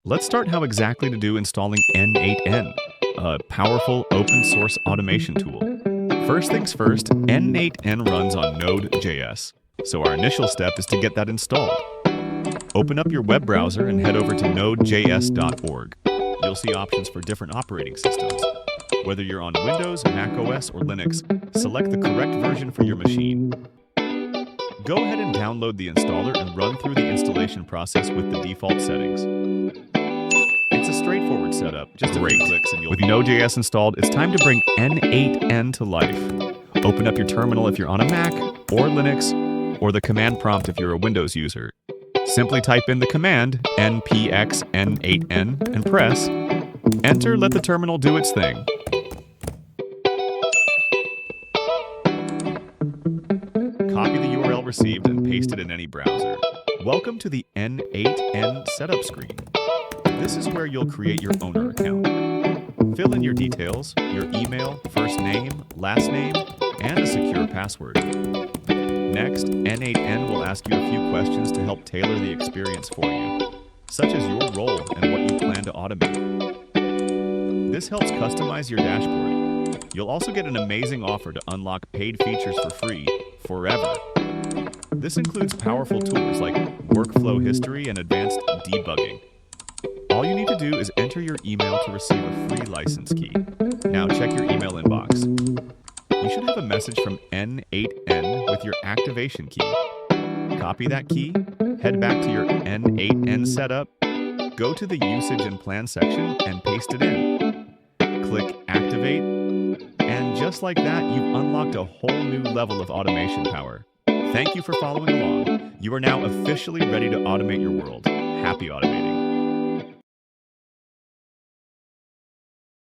Let's start how exactly to do installing n8n, a powerful open source automation tool. First things first, n8n runs on Node.js, so our initial step is to get that installed. Open up your web browser and head over to nodejs.org. You'll see options for different operating systems. Whether you're on Windows, macOS, or Linux, select the correct version for your machine. Go ahead and download the installer and run through the installation process with the default settings. It's a straightforward setup, just a few clicks and you'll With Node.js installed, it's time to bring n8n to life. Open up your terminal if you're on a Mac or Linux, or the command prompt if you're a Windows user. Simply type in the command npx n8n and press enter. Let the terminal do its thing. Copy the URL received and paste it in any browser. Welcome to the n8n setup screen. This is where you'll create your owner account. Fill in your details, your email, first name, last name, and a secure password. Next, n8n will ask you a few questions to help tailor the experience for you, such as your role and what you plan to automate. This helps customize your dashboard. You'll also get an amazing offer to unlock paid features for free forever. This includes powerful tools like workflow history and advanced debugging. All you need to do is enter your email to receive a free license key. Now check your email inbox. You should have a message from n8n with your activation key. Copy that key, head back to your n8n setup, go to the usage and plan section and paste it in. Click activate, and just like that, you've unlocked a whole new level of automation power. Thank you for following along. You are now officially ready to automate your world. Happy automating.